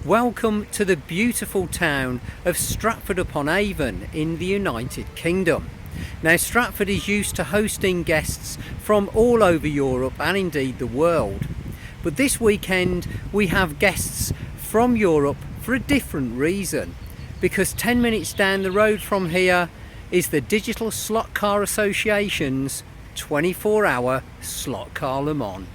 Welcome to the beautiful town of Stratford-upon-Avon in the United Kingdom. Now, Stratford is used to hosting guests from all over Europe and indeed the world. But this weekend we have guests from Europe for a different reason, because 10 minutes down the road from here is the Digital Slot Car Association's 24-hour Slot Car Le Mans.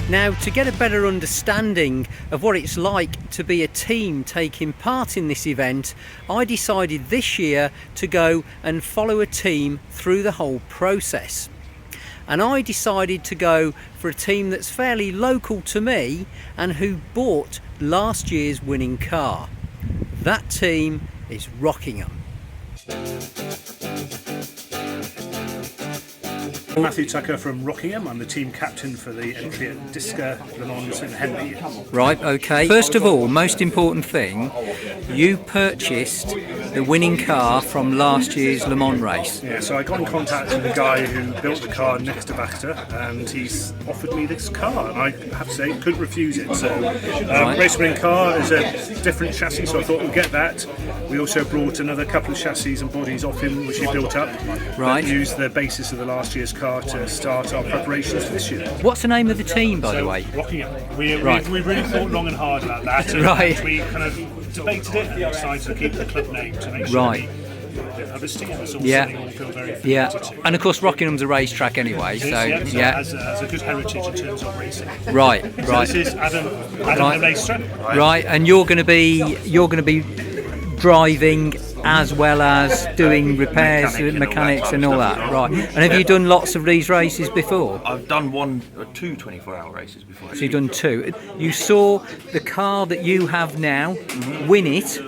Now, to get a better understanding of what it's like to be a team taking part in this event, I decided this year to go and follow a team through the whole process. And I decided to go for a team that's fairly local to me and who bought last year's winning car. That team is Rockingham. Matthew Tucker from Rockingham. I'm the team captain for the entry at Disca Le Mans St Henry. Right, okay. First of all, most important thing, you purchased the winning car from last year's Le Mans race. Yeah, so I got in contact with the guy who built the car next to Baxter, and he's offered me this car, and I have to say, couldn't refuse it. So, race winning car is a different chassis, so I thought we'll get that. We also brought another couple of chassis and bodies off him, which he built up. Right. That used the basis of the last year's car to start our preparations for this year. What's the name of the team, by the way? Rockingham. We really thought long and hard about that. Right. We kind of debated it and decided to keep the club name to make sure Right. the other team was all Yeah. all feel very Yeah, familiar to. and of course Rockingham's a racetrack anyway, so It yeah. has a good heritage in terms of racing. Right, So right, this is Adam Right. the racer. right, and you're going to be driving as well as doing repairs, mechanics and all that, right? And have you done lots of these races before? I've done two 24-hour races before. So you've done two. You saw the car that you have now win it.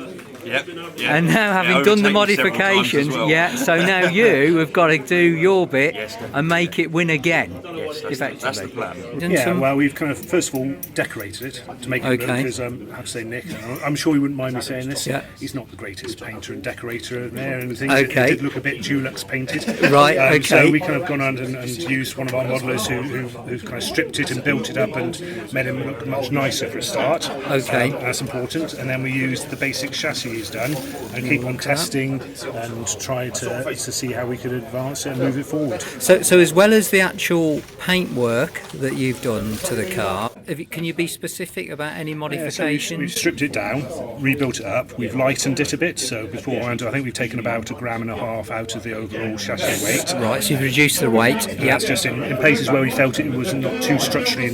Yep. And now, having done the modifications, so now you have got to do your bit and make it win again. Yes, effectively. that's the plan. Done Yeah, some- well, we've kind of first of all decorated it to make it look, Okay. because I have to say, Nick, and I'm sure he wouldn't mind me saying this. Yeah. He's not the greatest painter and decorator in there, and things Okay. it did look a bit Dulux painted. Right, okay. So we kind of gone on and used one of our modelers who kind of stripped it and built it up and made him look much nicer for a start. Okay. That's important. And then we used the basic chassis he's done and keep on testing and try to see how we could advance it and move it forward. So as well as the actual paintwork that you've done to the car, can you be specific about any Yeah, so modifications? we've stripped it down, rebuilt it up, we've lightened it a bit, so beforehand I think we've taken about 1.5 grams out of the overall chassis weight. Right, so you've reduced the weight. And Yeah. that's just in places where we felt it was not too structurally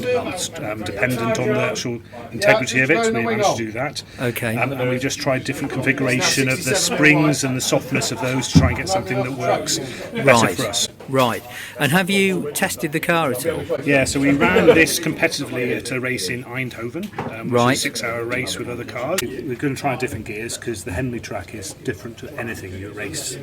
dependent on the actual integrity of it. We managed to do that. Okay. And we just tried different configuration of the springs and the softness of those to try and get something that works better for us. Right. And have you tested the car at all? Yeah, so we ran this competitively at a race in Eindhoven. which Right. is a 6-hour race with other cars. We're going to try different gears because the Henley track is different to anything you race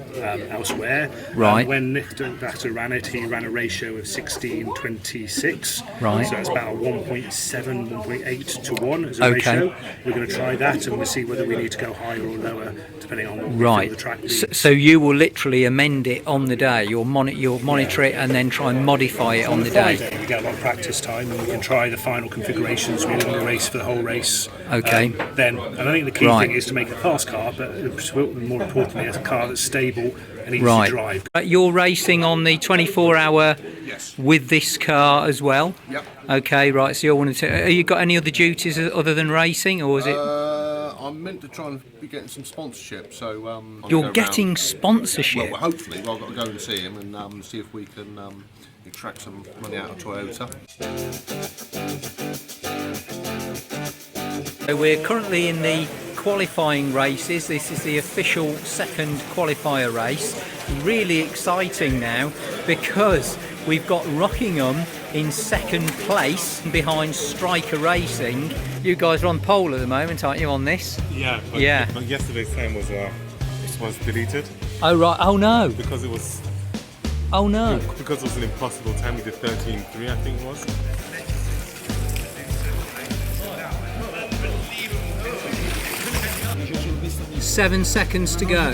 elsewhere. Right. When Nick Baxter ran it, he ran a ratio of 16:26. Right. So it's about 1.7, 1.8 to 1 as a Okay. ratio. We're going to try that and we'll see whether we need to go higher or lower depending on what we feel Right. the track needs. So you will literally amend it on the day. You'll monitor it and then try and modify it on the day. Friday, we get a lot of practice time and we can try the final configurations. We're going to race for the whole race. Okay. And I think the key Right. thing is to make a fast car, but more importantly, a car that's stable and easy Right. to drive. You're racing on the 24-hour Yes. with this car as well. Yep. Okay, right. So you're wanting to. Have you got any other duties other than racing, or is it? I'm meant to try and be getting some sponsorship, so I'll You're go getting round. sponsorship. Well, hopefully, I've got to go and see him and see if we can extract some money out of Toyota. So we're currently in the qualifying races. This is the official second qualifier race. Really exciting now because we've got Rockingham in second place behind Striker Racing. You guys are on pole at the moment, aren't you, on this? Yeah, but, Yeah. but yesterday's time was deleted Oh right. Oh no. because it was Oh no. because it was an impossible time. We did 13:3, I think it was. Seven seconds to go.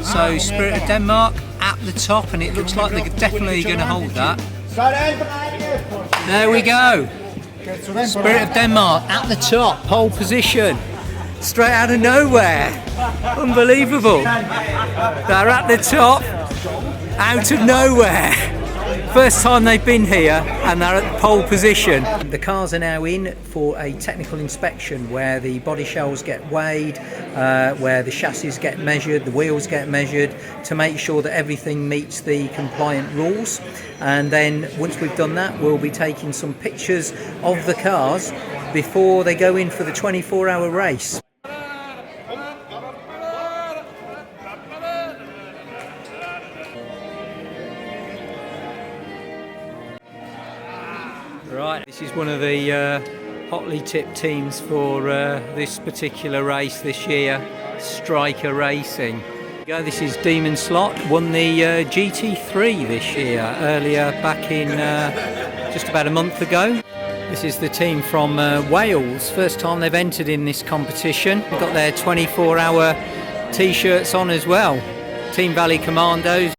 So Spirit of Denmark at the top, and it looks like they're definitely going to hold that. There we go. Spirit of Denmark at the top, pole position, straight out of nowhere. Unbelievable. They're at the top, out of nowhere. First time they've been here and they're at the pole position. The cars are now in for a technical inspection where the body shells get weighed, where the chassis get measured, the wheels get measured to make sure that everything meets the compliant rules. And then once we've done that, we'll be taking some pictures of the cars before they go in for the 24-hour race. Right, this is one of the hotly tipped teams for this particular race this year, Striker Racing. This is Demon Slot, won the GT3 this year, earlier back in just about a month ago. This is the team from Wales, first time they've entered in this competition. They've got their 24-hour t-shirts on as well, Team Valley Commandos.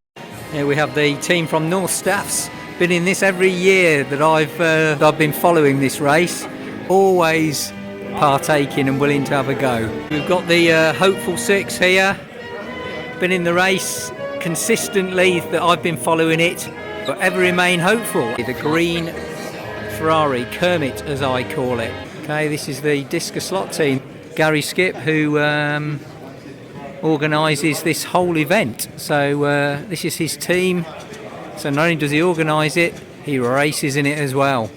Here we have the team from North Staffs. Been in this every year that I've been following this race, always partaking and willing to have a go. We've got the Hopeful Six here, been in the race consistently that I've been following it, but ever remain hopeful. The green Ferrari, Kermit as I call it. Okay, this is the Discus Slot team. Gary Skip, who organises this whole event. So this is his team. So not only does he organise it, he races in it as well.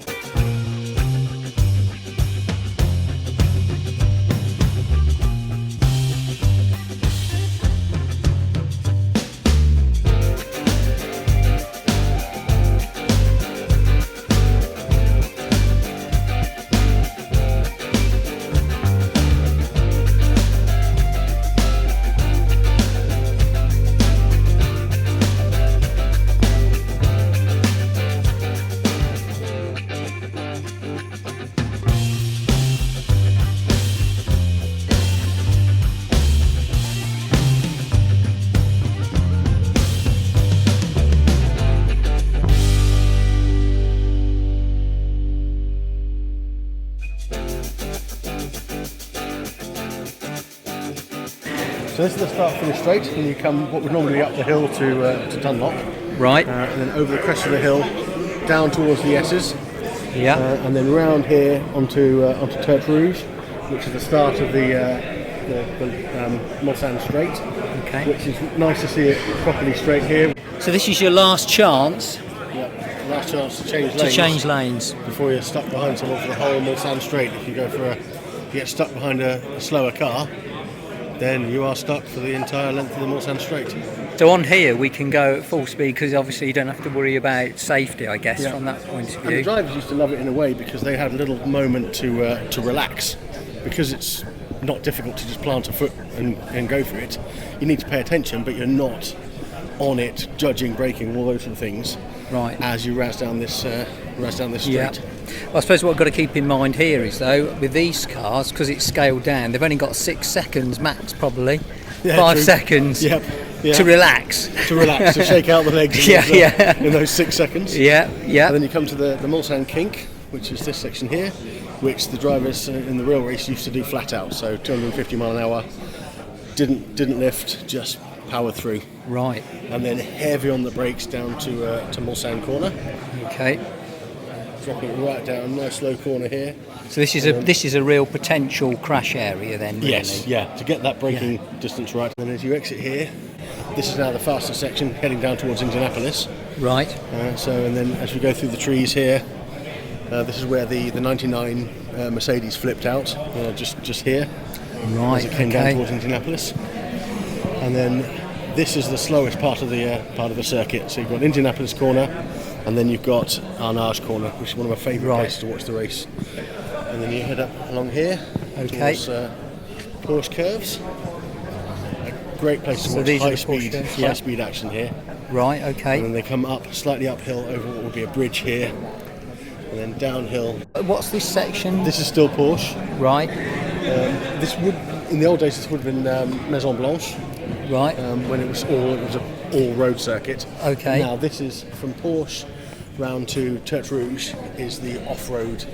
So this is the start finish straight, and you come what would normally be up the hill to Dunlop, Right. and then over the crest of the hill, down towards the S's, Yeah. and then round here onto Tert Rouge, which is the start of the Mulsanne Straight, Okay. which is nice to see it properly straight here. So this is your last chance Last chance to change to lanes change lanes. before you're stuck behind someone for the whole Mulsanne Straight. If you get stuck behind a slower car, then you are stuck for the entire length of the Mulsanne Straight. So on here we can go at full speed because obviously you don't have to worry about safety, I guess, from that point of And the view. drivers used to love it in a way because they had a little moment to relax, because it's not difficult to just plant a foot and go for it. You need to pay attention, but you're not on it, judging, braking, all those sort of things. Right. As you razz down this straight. Yeah. Well, I suppose what I've got to keep in mind here is, though, with these cars, because it's scaled down, they've only got 6 seconds max, probably. Yeah, 5 true. seconds Yep. Yeah. to relax. To shake out the legs in those 6 seconds. Yeah, yeah. And then you come to the Mulsanne kink, which is this section here, which the drivers in the real race used to do flat out, so 250 mile an hour, didn't lift, just powered through. Right. And then heavy on the brakes down to Mulsanne corner. Okay. Dropping it right down, nice slow corner here. So this is a real potential crash area then, really? Yes, yeah, to get that braking distance right. And as you exit here, this is now the fastest section heading down towards Indianapolis. Right. And then as we go through the trees here, this is where the 99 Mercedes flipped out, just here, Right. as it came down towards Indianapolis. And then this is the slowest part of the circuit. So you've got Indianapolis corner, and then you've got Arnage corner, which is one of my favourite places to watch the race. And then you head up along here towards Porsche curves. A great place to watch high speed action here. Right. Okay. And then they come up slightly uphill over what would be a bridge here, and then downhill. What's this section? This is still Porsche. Right. This would, in the old days, this would have been Maison Blanche. Right. When it was an all road circuit. Okay. Now this is from Porsche round to Tertre Rouge is the off-road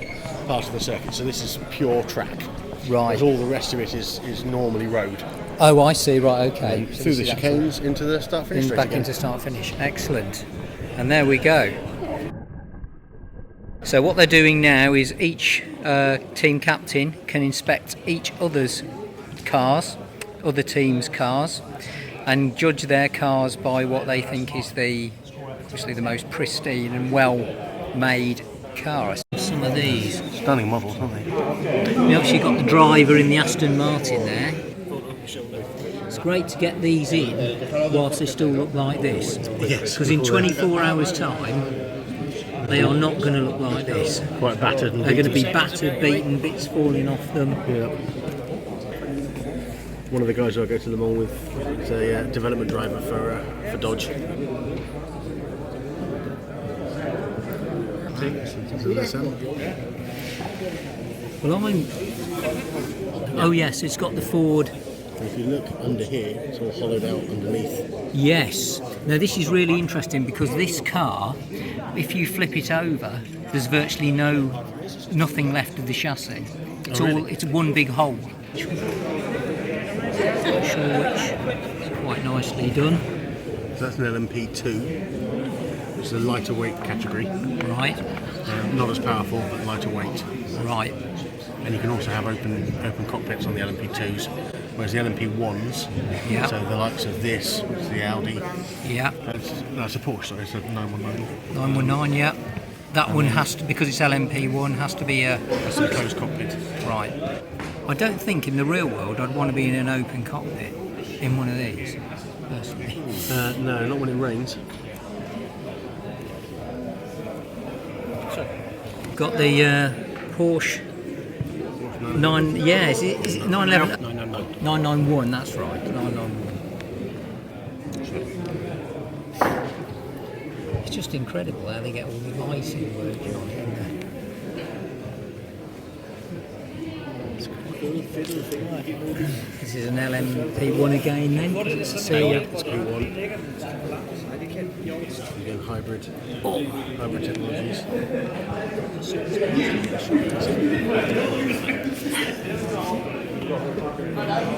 part of the circuit. So this is pure track. Right. Whereas all the rest of it is normally road. Oh, I see. Right. Okay. And through the chicanes into the start-finish straight back again. into start-finish. Excellent. And there we go. So what they're doing now is each team captain can inspect each other's cars, other teams' cars, and judge their cars by what they think is obviously the most pristine and well-made car. Some of these. Stunning models, aren't they? We obviously got the driver in the Aston Martin there. It's great to get these in whilst they still look like this. Yes. Because in 24 hours' time, they are not going to look like this. Quite battered. And They're going to be battered, beaten, bits falling off them. Yeah. One of the guys who I go to Le Mans with is a development driver for Dodge. Well, oh yes, it's got the Ford. If you look under here, it's all hollowed out underneath. Yes. Now this is really interesting because this car, if you flip it over, there's virtually nothing left of the chassis. It's one big hole. Not sure which. It's quite nicely done. So that's an LMP2, which is a lighter weight category. Right. Not as powerful, but lighter weight. Right. And you can also have open cockpits on the LMP2s, whereas the LMP1s, Yeah. so the likes of this, which is the Audi, Yeah. it's a Porsche, sorry, it's a 919. 919. Yeah. That one has to, because it's LMP1, has to be That's a closed cockpit. right. I don't think in the real world I'd want to be in an open cockpit in one of these, personally. No, not when it rains. Got the Porsche 9. Yeah, is it 911? 999. 991. That's right. 991. It's just incredible how they get all the lighting working on it, isn't it? This is an LMP1 again then? It's a C. It's P1. Again, hybrid technologies.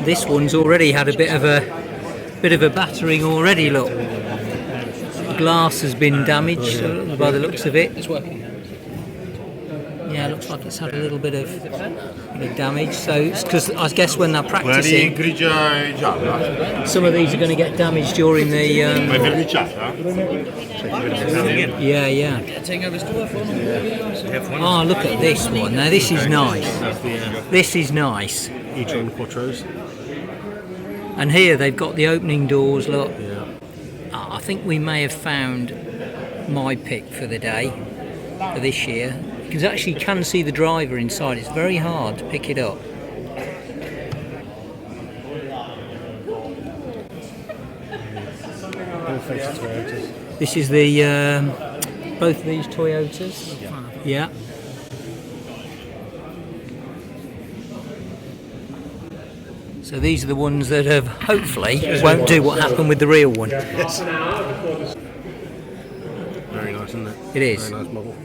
This one's already had a bit of a battering already. Look, the glass has been damaged by the looks of it. It's working. Yeah, it looks like it's had a little bit of damage. So it's because I guess when they're practicing, some of these are going to get damaged during the. Yeah. Oh, look at this one. Now this is nice. This is nice. E-tron Quattros. And here they've got the opening doors, look. Yeah. I think we may have found my pick for the day, for this year. You can see the driver inside. It's very hard to pick it up. This is the both of these Toyotas. Yeah. So these are the ones that have hopefully won't do what happened with the real one. Yes. Very nice, isn't it? It is. Very nice model.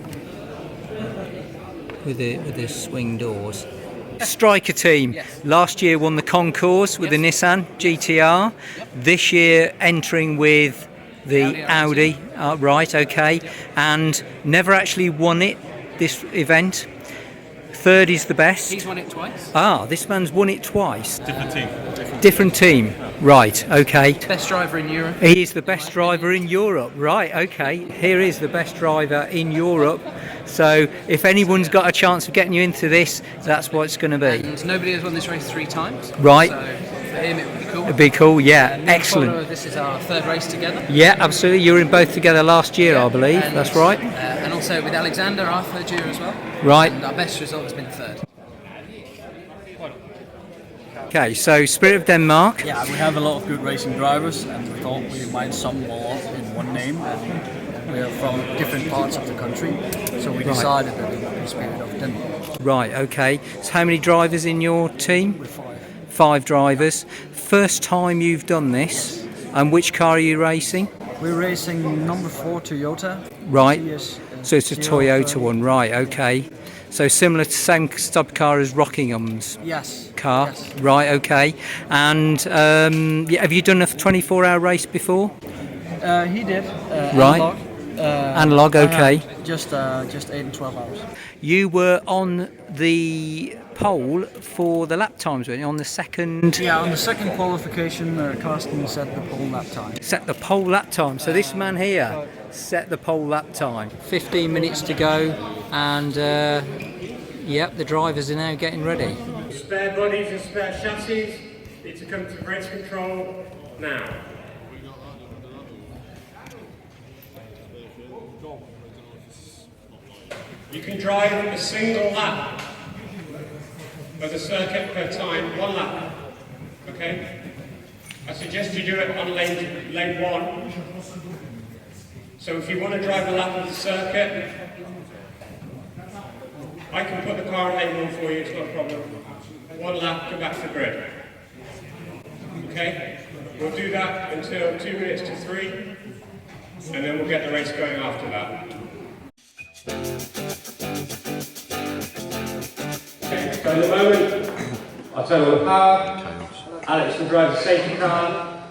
With the swing doors. Striker team last year won the Concours with the Nissan GTR. This year entering with the Audi. Right, okay, and never actually won it, this event. Third is the best. He's won it twice. This man's won it twice. Different team. Different team. Right, okay. Best driver in Europe. He is the best driver in Europe. Right, okay. Here is the best driver in Europe. So if anyone's got a chance of getting you into this, that's what it's going to be. And nobody has won this race 3 times. Right. So for him it would be cool. It'd be cool, yeah. Me and Excellent. Connor, this is our 3rd race together. Yeah, absolutely. You were in both together last year, I believe. And, That's right. And also with Alexander, our 3rd year as well. Right. And our best result has been 3rd. Okay, so Spirit of Denmark. Yeah, we have a lot of good racing drivers, and we thought we might sum them all up in one name. And we are from different parts of the country, so we decided that it would be Spirit of Denmark. Right, okay. So how many drivers in your team? With 5. 5 drivers. First time you've done this, and which car are you racing? We're racing number 4 Toyota. Right. CS, So it's a Toyota one, right, okay. So similar to same sub car as Rockingham's Yes. car, Yes. right, okay. And have you done a 24-hour race before? He did. Right. Analog. Analog, okay. Just 8 and 12 hours. You were on the pole for the lap times, weren't you? On the second... Yeah, on the second qualification, Carsten set the pole lap time. Set the pole lap time. So this man here set the pole lap time. 15 minutes to go, and yep, the drivers are now getting ready. Spare bodies and spare chassis need to come to race control now. You can drive a single lap of the circuit per time, 1 lap. Okay? I suggest you do it on lane 1. So if you want to drive a lap of the circuit, I can put the car on lane 1 for you, it's not a problem. 1 lap, go back to the grid. Okay? We'll do that until 2 minutes to 3, and then we'll get the race going after that. Okay, so in a moment, I'll turn on the power. Alex will drive the safety car,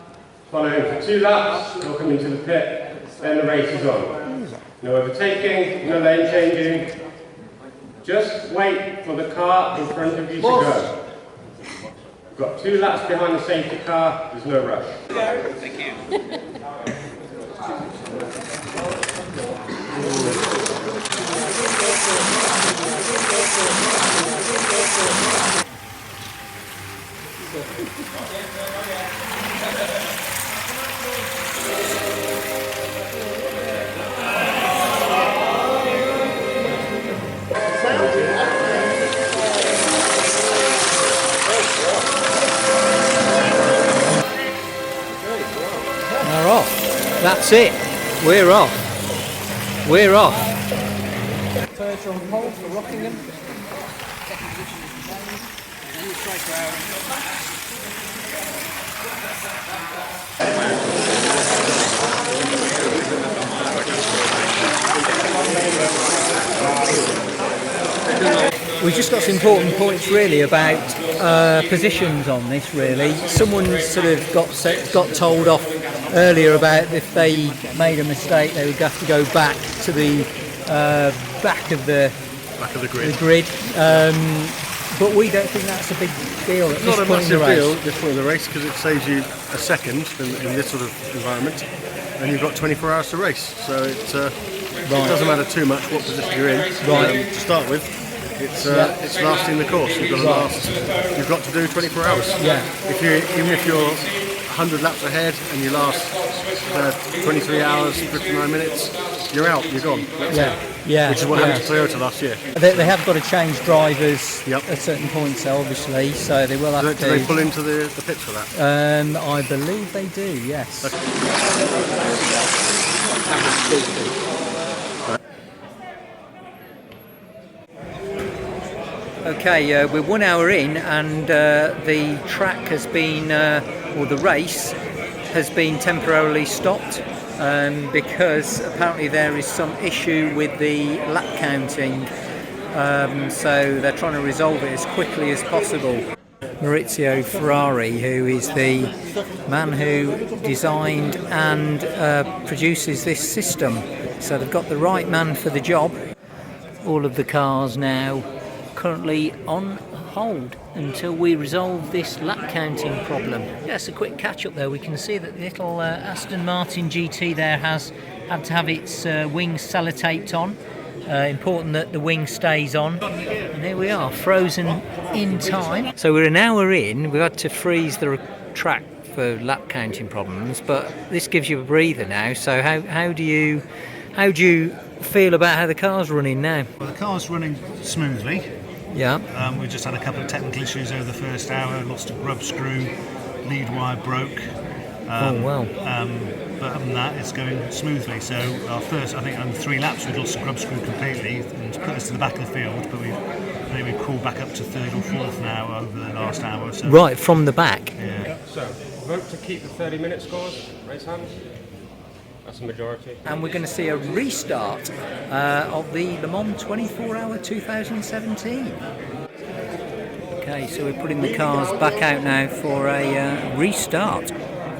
follow him for 2 laps, we'll come into the pit, then the race is on. No overtaking, no lane changing. Just wait for the car in front of you to go. We've got 2 laps behind the safety car, there's no rush. Thank you. We're off. That's it. We're off. We're off. Toyota on pole for Rockingham. We've just got some important points really about positions on this really. Someone sort of got told off earlier about if they made a mistake they would have to go back to the back of the grid. But we don't think that's a big deal at Not this a point in the massive race. deal at this point of the race because it saves you a second in this sort of environment, and you've got 24 hours to race. So it doesn't matter too much what position you're in. To start with, it's lasting the course. You've got to last. You've got to do 24 hours. Yeah. Even if you're 100 laps ahead and you last 23 hours, 59 minutes, you're out, you're gone. That's it. Yeah, Which is what happened to Toyota last year. They have got to change drivers Yep. at certain points, obviously, so they will have Do to. they pull into the pits for that? I believe they do, yes. Okay, we're 1 hour in, and the track has been, or the race has been temporarily stopped because apparently there is some issue with the lap counting. So they're trying to resolve it as quickly as possible. Maurizio Ferrari, who is the man who designed and produces this system. So they've got the right man for the job. All of the cars now currently on hold until we resolve this lap counting problem. Yes, a quick catch up there. We can see that the little Aston Martin GT there has had to have its wings sellotaped on. Important that the wing stays on. And here we are, frozen in time. So we're an hour in. We've had to freeze the track for lap counting problems, but this gives you a breather now. So how do you feel about how the car's running now? Well, the car's running smoothly. Yeah. We just had a couple of technical issues over the first hour. Lost a grub screw, lead wire broke. Oh well. But other than that, it's going smoothly. So our first, I think, on 3 laps, we'd lost the grub screw completely and put us to the back of the field. But I think we've crawled back up to 3rd or 4th now over the last hour. So. Right from the back. Yeah. So, vote to keep the 30-minute scores. Raise hands. That's a majority. And we're going to see a restart of the Le Mans 24-hour 2017. Okay, so we're putting the cars back out now for a restart.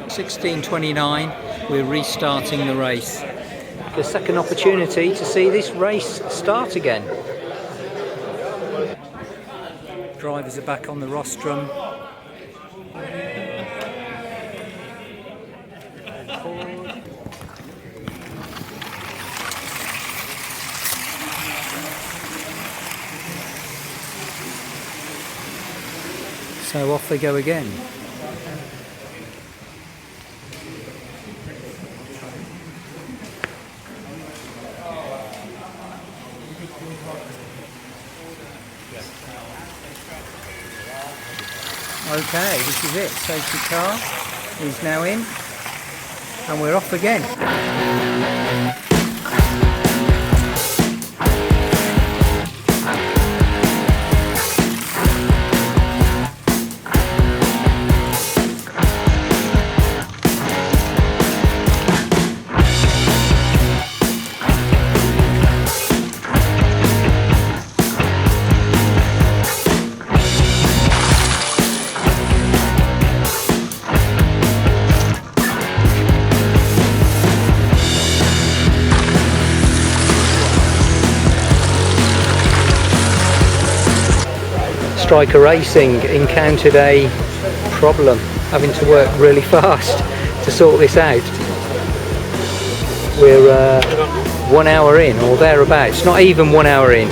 16:29, we're restarting the race. The second opportunity to see this race start again. Drivers are back on the rostrum. So off they go again. Okay, this is it. Safety car is now in, and we're off again. Striker Racing encountered a problem, having to work really fast to sort this out. We're 1 hour in or thereabouts, not even 1 hour in,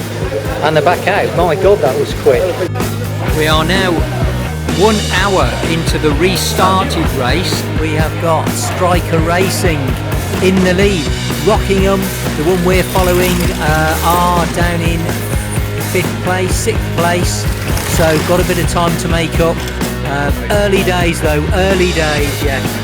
and they're back out. My God, that was quick. We are now 1 hour into the restarted race. We have got Striker Racing in the lead. Rockingham, the one we're following, are down in 5th place, 6th place. So got a bit of time to make up. Early days though, early days, yeah.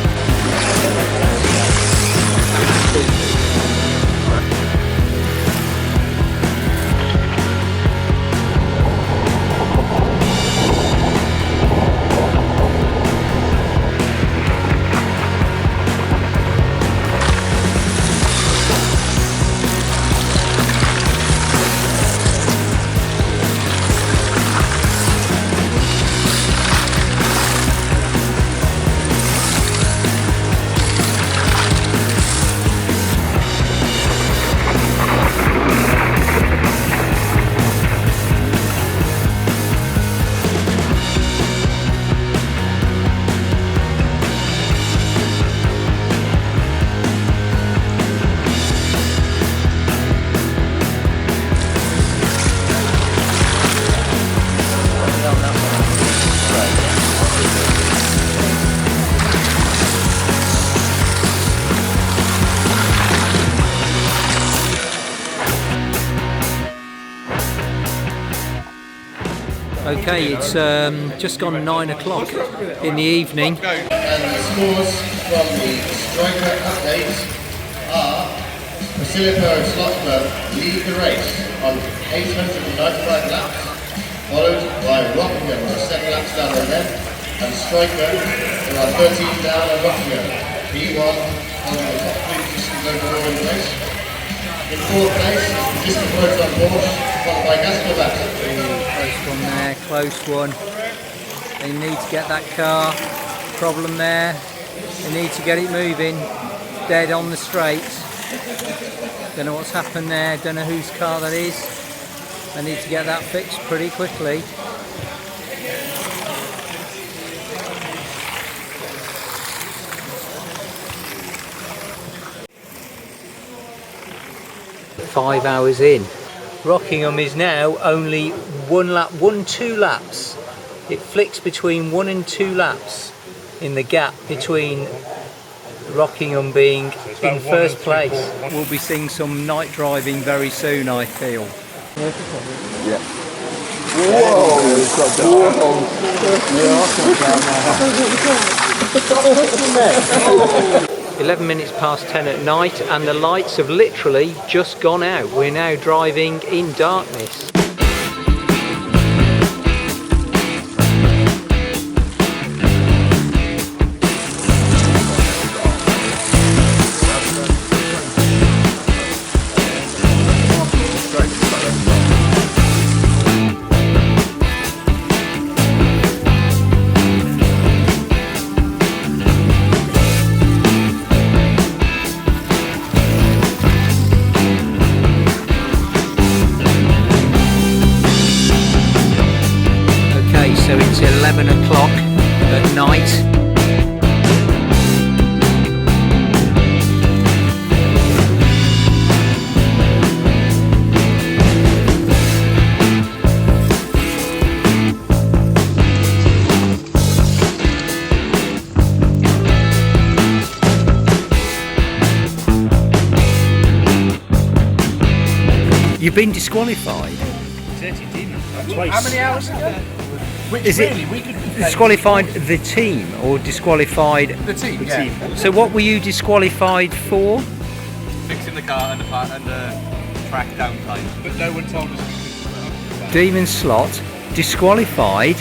Okay, it's just gone 9 o'clock in the evening. And the scores from the striker update are Basilico and Slot.IT lead the race on 895 laps, followed by Rockingham with 7 laps down the left, and Striker, who are 13 down on Rockingham. P1 on the top 3 positions overall in the race. In 4th place is the distant Proton Porsche, followed by Gascobat. Close one there, close one. They need to get that car. Problem there. They need to get it moving. Dead on the straight. Don't know what's happened there. Don't know whose car that is. They need to get that fixed pretty quickly. Five hours in. Rockingham is now only 2 laps. It flicks between 1 and 2 laps in the gap between Rockingham being in first place. We'll be seeing some night driving very soon, I feel. Yeah. Whoa! 11 minutes past 10 at night and the lights have literally just gone out. We're now driving in darkness. So it's 11 o'clock at night. You've been disqualified. Twice. How many hours? Is it disqualified the team or disqualified The team, yeah. So what were you disqualified for? Fixing the car and the track downtime. But no one told us we could. Demon Slot disqualified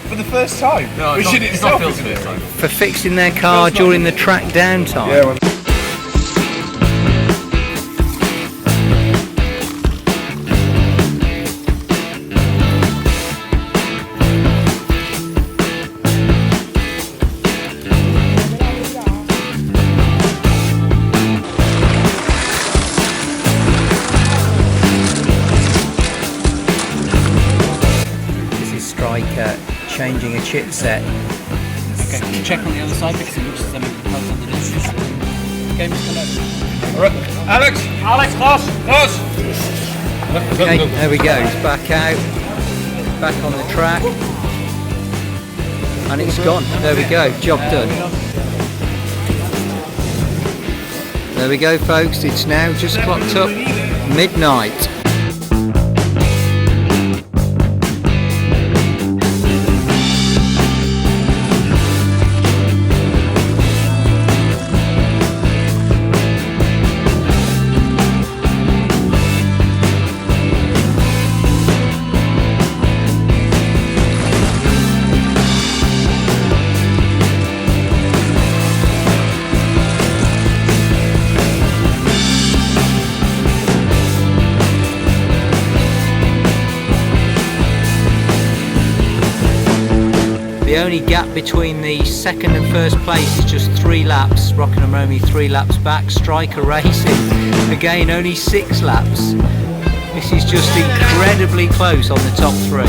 For the first time? No, Which in it's not itself Phil's is first time. for fixing their car during the track downtime. Changing a chipset. Okay, check on the other side because it looks as though maybe the plug's on the distance. Okay, Mr. Alright, Alex, close! Okay, there we go. It's back out, back on the track, and it's gone. There we go. Job done. There we go, folks. It's now just clocked up midnight. The only gap between the second and first place is just 3 laps. Rockingham are only 3 laps back. Striker Racing, again, only 6 laps. This is just incredibly close on the top 3.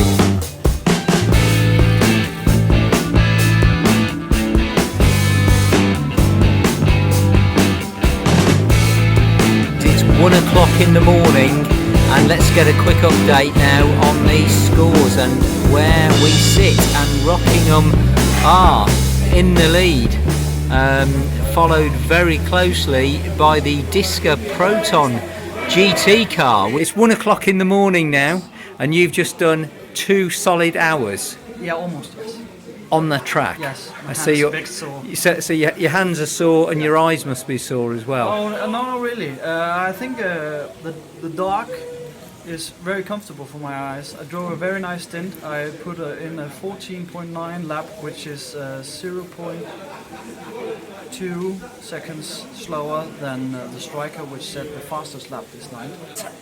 It's 1 o'clock in the morning and let's get a quick update now on the scores and where we sit. And Rockingham are in the lead, followed very closely by the Disca Proton GT car. It's 1 o'clock in the morning now and you've just done 2 solid hours Yeah, almost, yes. on the track. Yes, my I see hands your, are big sore. so your hands are sore and your eyes must be sore as well. Oh, no, not really. I think the dark is very comfortable for my eyes. I drove a very nice stint. I put in a 14.9 lap, which is 0.2 seconds slower than the Striker, which set the fastest lap this night.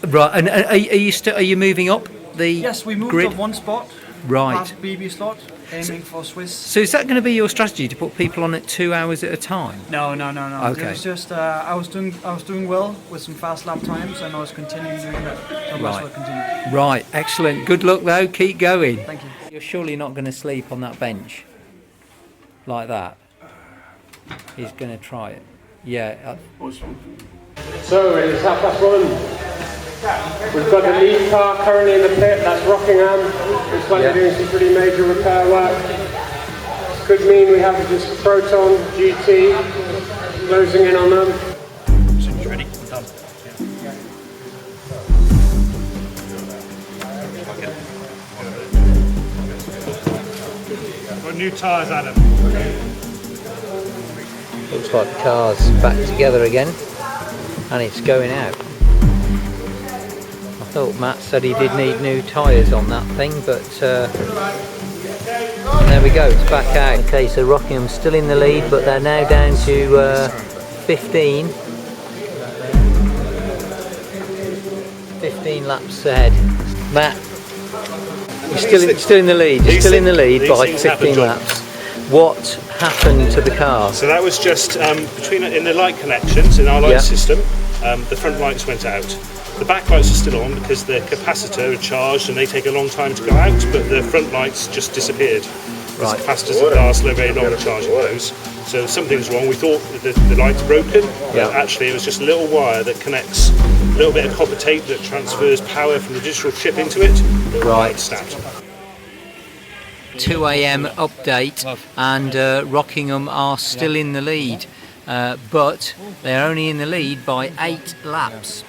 Right, and are you moving up the Yes, we moved grid? up one spot. Right. Past BB Slot, aiming for Swiss. So is that going to be your strategy, to put people on at 2 hours at a time? No. Okay. It was just I was doing well with some fast lap times, and I was continuing doing that. So Right. will continue. Right, excellent. Good luck though. Keep going. Thank you. You're surely not going to sleep on that bench like that. He's going to try it. Yeah. So it is 1:30. We've got the lead car currently in the pit, that's Rockingham. It's currently doing some pretty major repair work. Could mean we have just Proton GT closing in on them. Ready? Done. Got new tyres, Adam. Looks like the car's back together again, and it's going out. I thought Matt said he did need new tyres on that thing, but there we go, it's back out. Okay, so Rockingham's still in the lead, but they're now down to 15 laps ahead. Matt, you're still in the lead. You're still in the lead by 15 laps. What happened to the car? So that was just in the light connections in our light system, the front lights went out. The back lights are still on because the capacitor are charged and they take a long time to go out, but the front lights just disappeared. Right. The capacitors don't last very long charging those. So something's wrong. We thought that the light's broken, but actually it was just a little wire that connects a little bit of copper tape that transfers power from the digital chip into it. Right. Snapped. 2 a.m. update, and Rockingham are still in the lead, but they're only in the lead by 8 laps.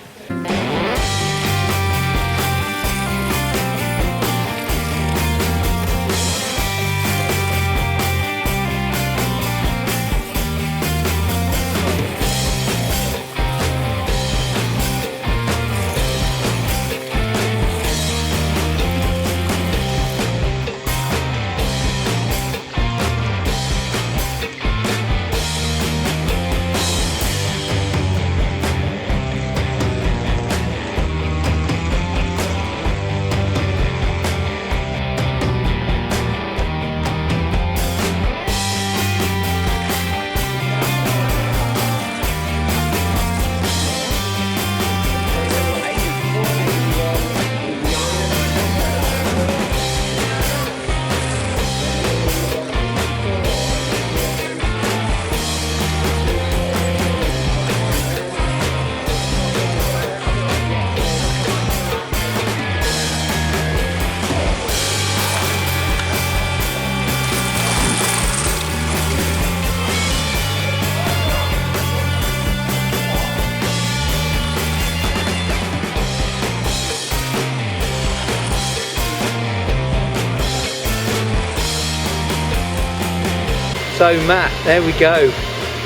So Matt, there we go,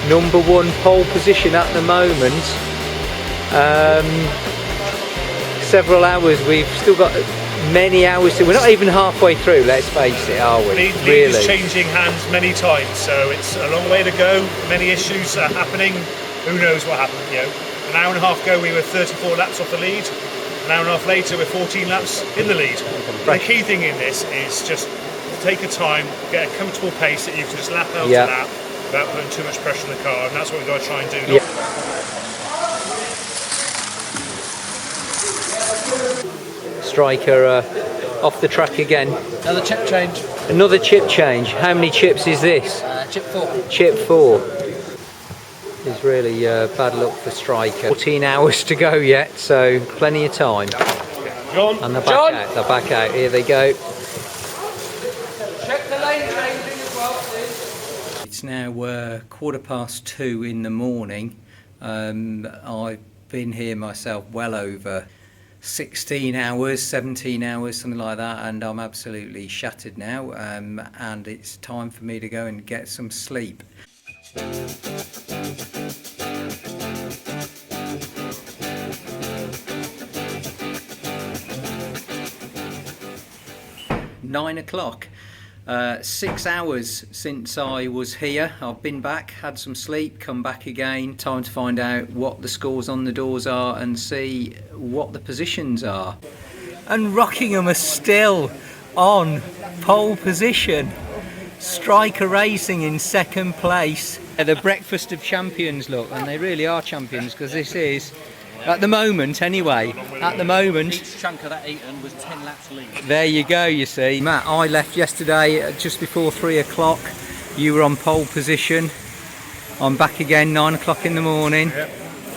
#1 pole position at the moment. Several hours, we've still got many hours to, we're not even halfway through, let's face it, are we? Lead Really? is changing hands many times, so it's a long way to go. Many issues are happening. Who knows what happened? You know, an hour and a half ago we were 34 laps off the lead. An hour and a half later we're 14 laps in the lead. The key thing in this is just take your time, get a comfortable pace that you can just lap out to lap without putting too much pressure on the car, and that's what we've got to try and do. Striker off the track again. Another chip change. Another chip change. How many chips is this? Chip 4. Chip 4. It's really bad luck for Striker. 14 hours to go yet, so plenty of time. John. And they're back out. They're back out. Here they go. Check the lane changing as well, please. It's now 2:15 in the morning. I've been here myself well over 16 hours, 17 hours, something like that, and I'm absolutely shattered now, and it's time for me to go and get some sleep. Nine o'clock. 6 hours since I was here. I've been back, had some sleep, come back again. Time to find out what the scores on the doors are and see what the positions are. And Rockingham are still on pole position. Striker Racing in second place. The breakfast of champions, look, and they really are champions, because this is, at the moment anyway, at the moment, Each chunk of that eaten was 10 laps lead. there you go, you see. Matt, I left yesterday at just before 3 o'clock. You were on pole position. I'm back again 9 o'clock in the morning. Yep.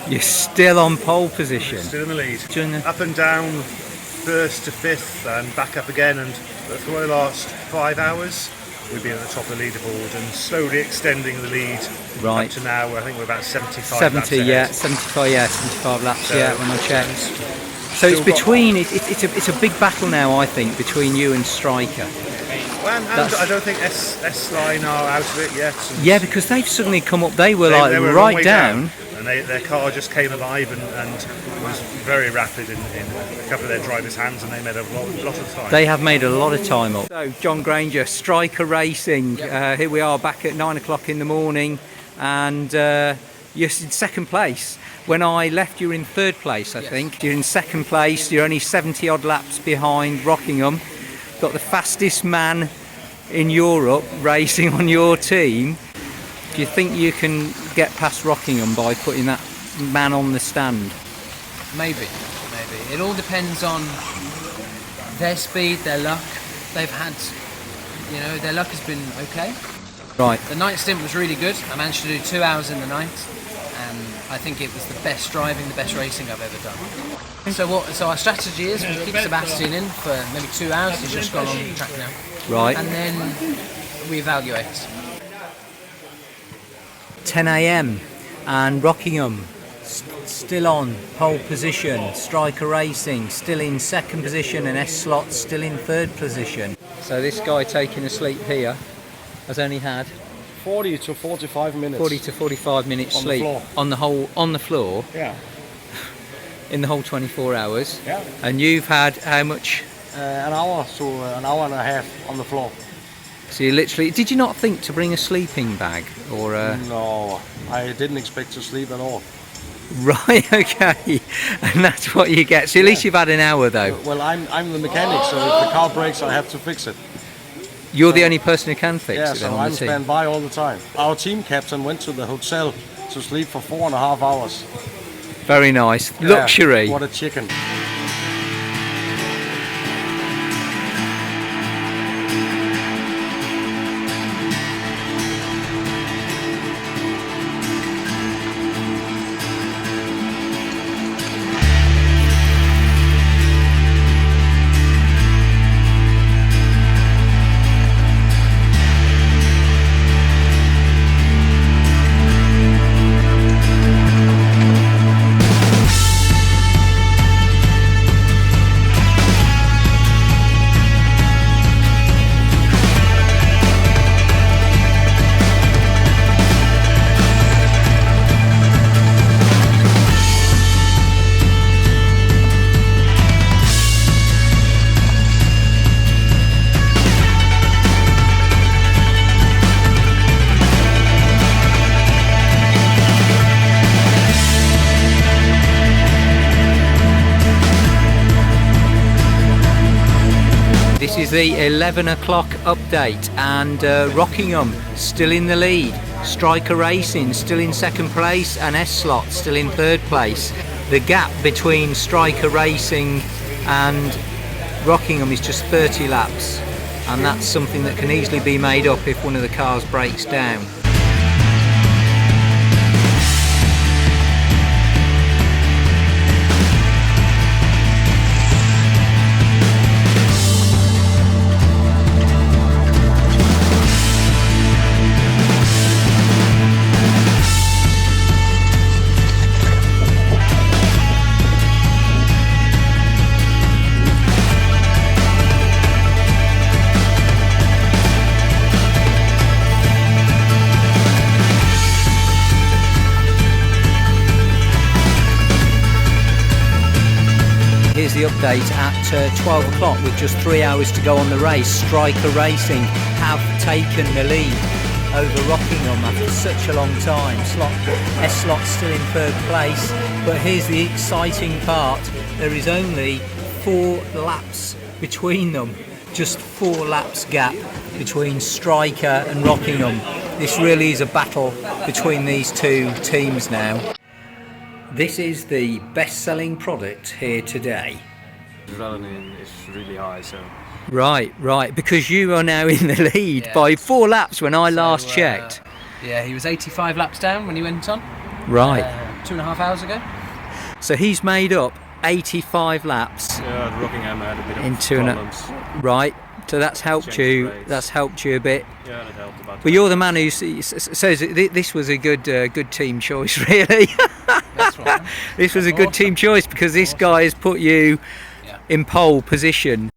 You're still on pole position. Still in the lead. Up and down, first to fifth, and back up again. And for the last 5 hours, we've been at the top of the leaderboard and slowly extending the lead Right. up to now. I think we're about 75 70, laps ahead. yeah, 75, yeah, 75 laps, So, yeah, when I checked. So it's still got- between, it's a big battle now, I think, between you and Striker. Well, and I don't think S-Line are out of it yet. Yeah, because they've suddenly come up, they were They like were a long right way down. and their car just came alive and was very rapid in a couple of their drivers' hands, and they made a lot of time. They have made a lot of time up. So, John Granger, Striker Racing. Here we are back at 9 o'clock in the morning, and you're in second place. When I left, you were in third place, I think. You're in second place. You're only 70 odd laps behind Rockingham. Got the fastest man in Europe racing on your team. Do you think you can get past Rockingham by putting that man on the stand? Maybe. It all depends on their speed, their luck. They've had, their luck has been okay. Right. The night stint was really good. I managed to do 2 hours in the night, and I think it was the best driving, the best racing I've ever done. So our strategy is we keep Sebastian in for maybe 2 hours. He's just gone on the track now. Right. And then we evaluate. 10 a.m. and Rockingham still on pole position. Striker Racing still in second position, and S-Slot still in third position. So this guy taking a sleep here has only had 40 to 45 minutes. 40 to 45 minutes On the sleep floor. on the floor Yeah. in the whole 24 hours. Yeah. And you've had how much? An hour to an hour and a half on the floor. So you literally, did you not think to bring a sleeping bag or a... No, I didn't expect to sleep at all. Right, okay, and that's what you get. So at least you've had an hour though. Well, I'm the mechanic, so if the car breaks, I have to fix it. You're the only person who can fix Yeah, it so then on I'm the team. standby all the time. Our team captain went to the hotel to sleep for 4.5 hours. Very nice. Yeah, Luxury. what a chicken. This is the 11 o'clock update, and Rockingham still in the lead. Striker Racing still in second place, and S-Slot still in third place. The gap between Striker Racing and Rockingham is just 30 laps, and that's something that can easily be made up if one of the cars breaks down. update at 12 o'clock with just 3 hours to go on the race. Striker Racing have taken the lead over Rockingham after such a long time. S-Slot still in third place, but here's the exciting part. There is only 4 laps between them. Just 4 laps gap between Striker and Rockingham. This really is a battle between these two teams now. This is the best-selling product here today. Adrenaline is really high, so. Right, because you are now in the lead by 4 laps when I last checked. Yeah, he was 85 laps down when he went on. Right. 2.5 hours ago. So he's made up 85 laps. Yeah, Rockingham had a bit in of 2.5. Right. So that's helped you. That's helped you a bit. Yeah, that helped about. But you're the man who says this was a good team choice, really. That's right. This was a good team choice because this guy has put you in pole position.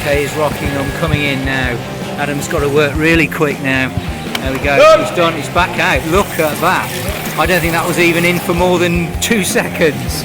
Is Rockingham coming in now. Adam's got to work really quick now. There we go. He's done. He's back out. Look at that. I don't think that was even in for more than 2 seconds.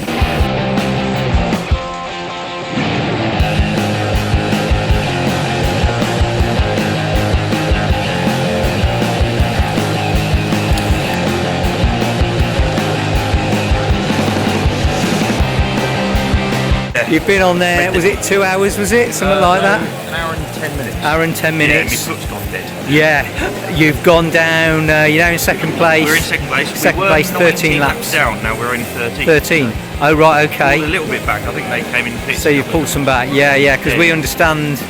You've been on there, was it 2 hours, was it? Something like that? An hour and 10 minutes. Hour and 10 minutes. Yeah, my foot's gone dead. Yeah, you've gone down, you're now in second place. We're in second place. Second place, 13 laps. Down, now we're only 13. 13. Oh, right, okay. Pulled a little bit back, I think they came in pits. So you pulled some back, yeah, because we understand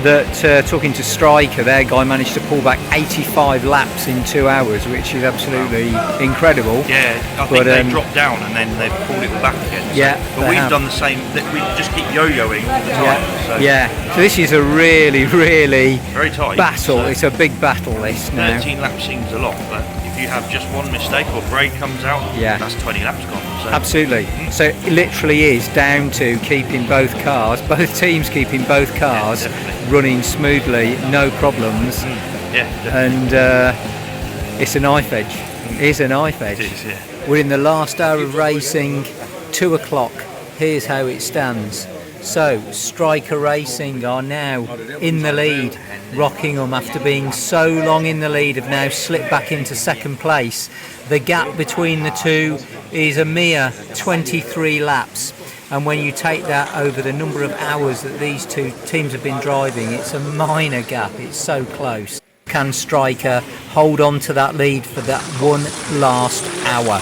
that talking to Striker, their guy managed to pull back 85 laps in 2 hours, which is absolutely incredible. Yeah, I think they dropped down and then they pulled it back again. So, yeah, but we've done the same. We just keep yo-yoing all the time. So this is a really very tight battle. It's a big battle. This now. 13 laps seems a lot, but if you have just one mistake or brake comes out, that's 20 laps gone. So. Absolutely. So it literally is down to keeping both teams keeping both cars running smoothly, no problems. And it's a knife edge. It's a knife edge. It is, yeah. We're in the last hour of racing, 2 o'clock. Here's how it stands. So Striker Racing are now in the lead. Rockingham, after being so long in the lead, have now slipped back into second place. The gap between the two is a mere 23 laps. And when you take that over the number of hours that these two teams have been driving, it's a minor gap. It's so close. Can Striker hold on to that lead for that one last hour?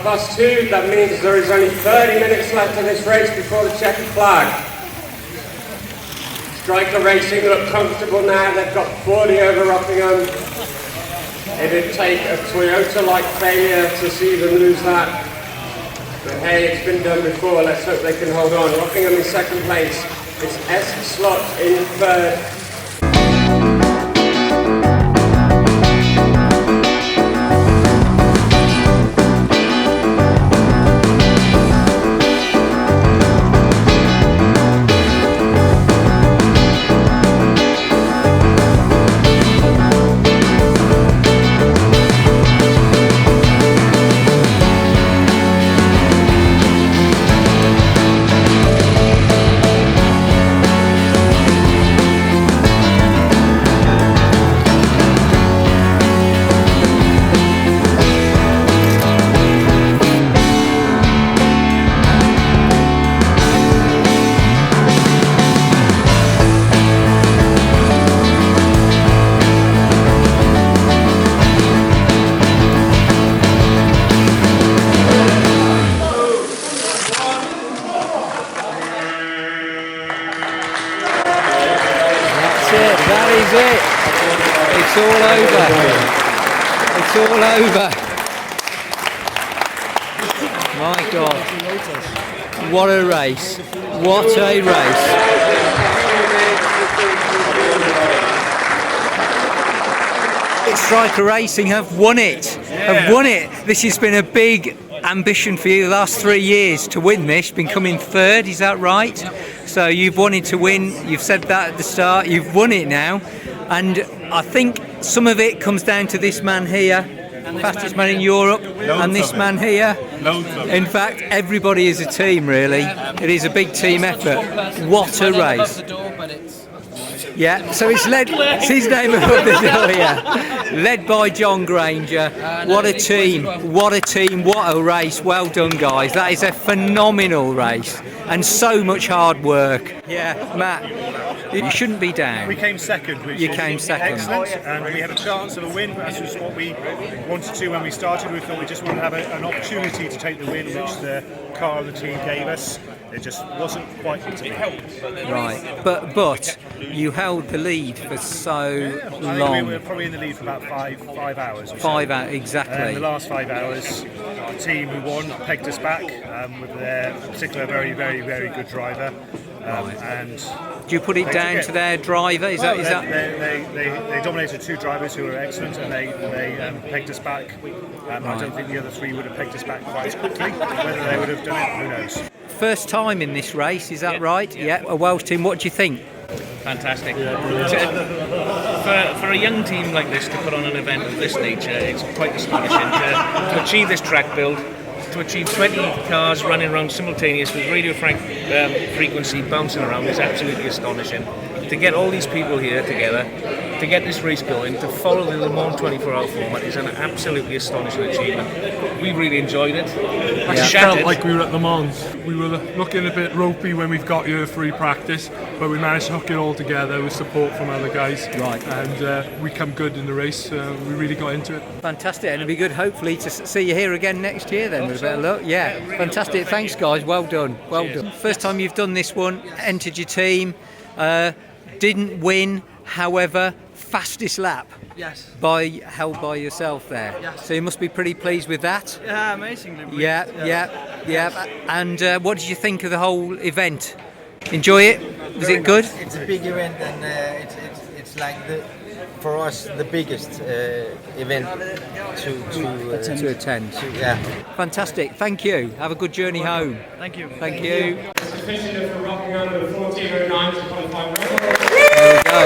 +2, that means there is only 30 minutes left of this race before the checkered flag. Striker Racing look comfortable now. They've got 40 over Rockingham. It'd take a Toyota-like failure to see them lose that. But hey, it's been done before. Let's hope they can hold on. Rockingham in second place. It's Slot in third. That is it. It's all over. It's all over. My God. What a race. What a race. Striker Racing have won it. Have won it. This has been a big ambition for you the last 3 years to win this. Been coming third, is that right? So you've wanted to win. You've said that at the start. You've won it now, and I think some of it comes down to this man here, fastest man in Europe, and this man here. In fact, everybody is a team, really. It is a big team effort. What a race. Yeah, so it's led, it's his name above the door here. Led by John Granger. What a team, what a team, what a race. Well done, guys. That is a phenomenal race and so much hard work. Yeah, Matt, you shouldn't be down. We came second, which is excellent, and we had a chance of a win. That's just what we wanted to when we started. We thought we just wanted to have an opportunity to take the win, which the car of the team gave us. It just wasn't quite to be. Right, but you held the lead for so long. We were probably in the lead for about five hours. Or 5 hours, exactly. And the last 5 hours, the team who won pegged us back with their particular very, very, very good driver. And do you put it down to their driver? Is that? They dominated 2 drivers who were excellent, and they pegged us back. I don't think the other 3 would have pegged us back quite as quickly. Whether they would have done it, who knows. First time in this race, is that right? Yeah. A Welsh team. What do you think? Fantastic. For a young team like this to put on an event of this nature, it's quite astonishing to achieve this track build. To achieve 20 cars running around simultaneous with radio frequency bouncing around is absolutely astonishing. To get all these people here together, to get this race going, to follow the Le Mans 24-hour format is an absolutely astonishing achievement. We really enjoyed it. I felt like we were at Le Mans. We were looking a bit ropey when we've got here free practice, but we managed to hook it all together with support from other guys. Right. And we come good in the race. We really got into it. Fantastic, and it'll be good hopefully to see you here again next year then with a bit of luck. Yeah, fantastic. Thanks guys, well done. Well done. First time you've done this one, entered your team, didn't win, however, fastest lap. Yes. Held by yourself there. Yes. So you must be pretty pleased with that. Yeah, amazingly pleased. Yeah. And what did you think of the whole event? Enjoy it? Was it good? It's a big event, and it's like for us the biggest event to attend. Yeah. Fantastic. Thank you. Have a good journey home. Thank you. Thank you. Officially for Rockingham with 14:09 to qualify. There we go.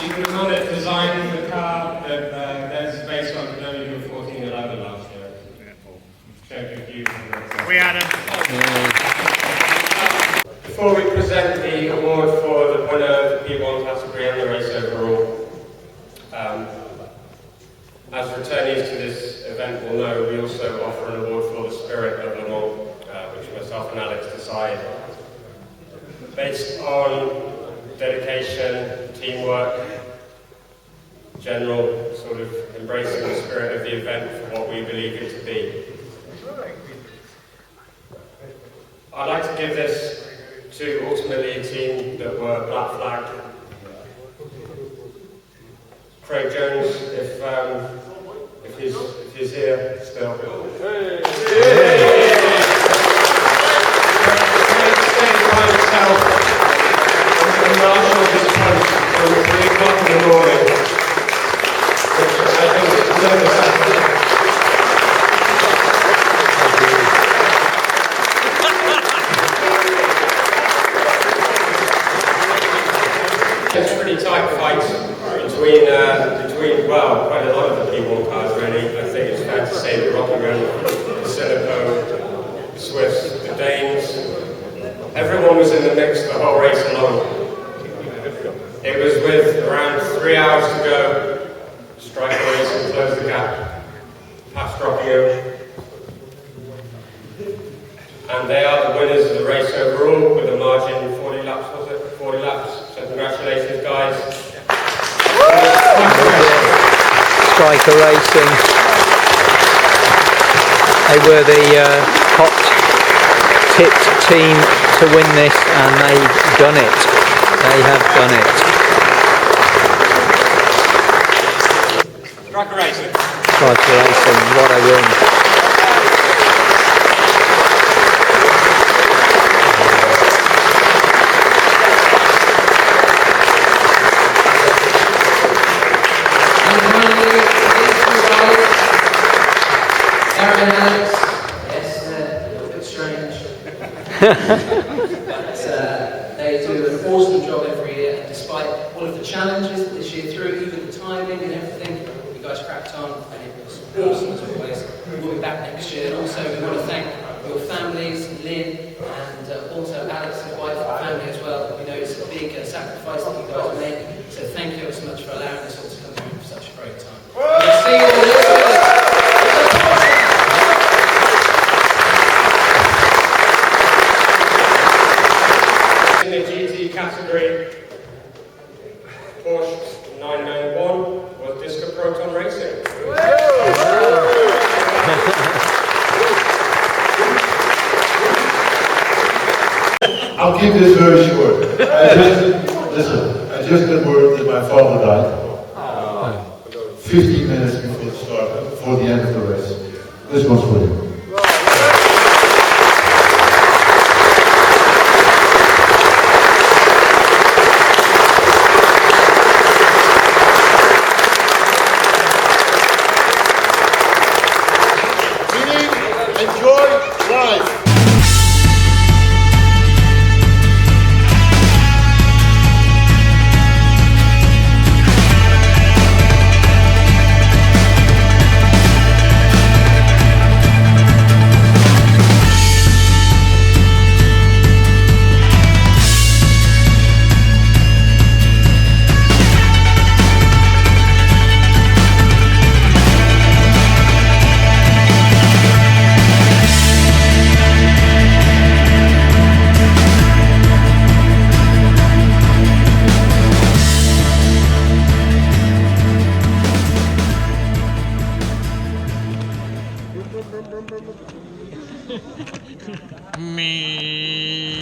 You can on it design the car that that's based on can only do 14:11 last year. We had him. Before we present the award for the winner of the P1 category and the race overall, as returnees to this event will know, we also offer an award for the spirit of Le Mans, which myself and Alex decide. Based on dedication, teamwork, general sort of embracing the spirit of the event for what we believe it to be. I'd like to give this to ultimately a team that were black flagged. Craig Jones, if he's here still. Craig stayed by himself and marshaled his punch from 3 o'clock in the morning, which I think is never happened. It's a pretty tight fight between well, quite a lot of the P1 cars really. I think it's fair to say the Rockingham, the Silico, the Swiss, the Danes, everyone was in the mix the whole race along. It was with around 3 hours to go, Striker Racing closed the gap, past Rockingham. And they are the winners of the race overall with a margin of 40 laps, was it? 40 laps. So congratulations, guys. Striker Racing. They were the top tipped team to win this, and they've done it. They have done it. Striker Racing. Striker Racing, what a win. Yes, a little bit strange. But they do an awesome job every year, and despite all of the challenges that this year threw, even the timing and everything, you guys cracked on, and it was awesome as always. We'll be back next year, and also we want to thank your families, Lynn, and also Alex and wife and family as well. We know it's a big sacrifice that you guys make, so thank you so much for allowing us all to come through for such a great time. We'll see you all next year. In the GT category, Porsche 991 was Disco Proton Racing. I'll keep this very short. I just got word that my father died 15 minutes before the start, before the end of the race. This one's for you. Enjoy life. Me.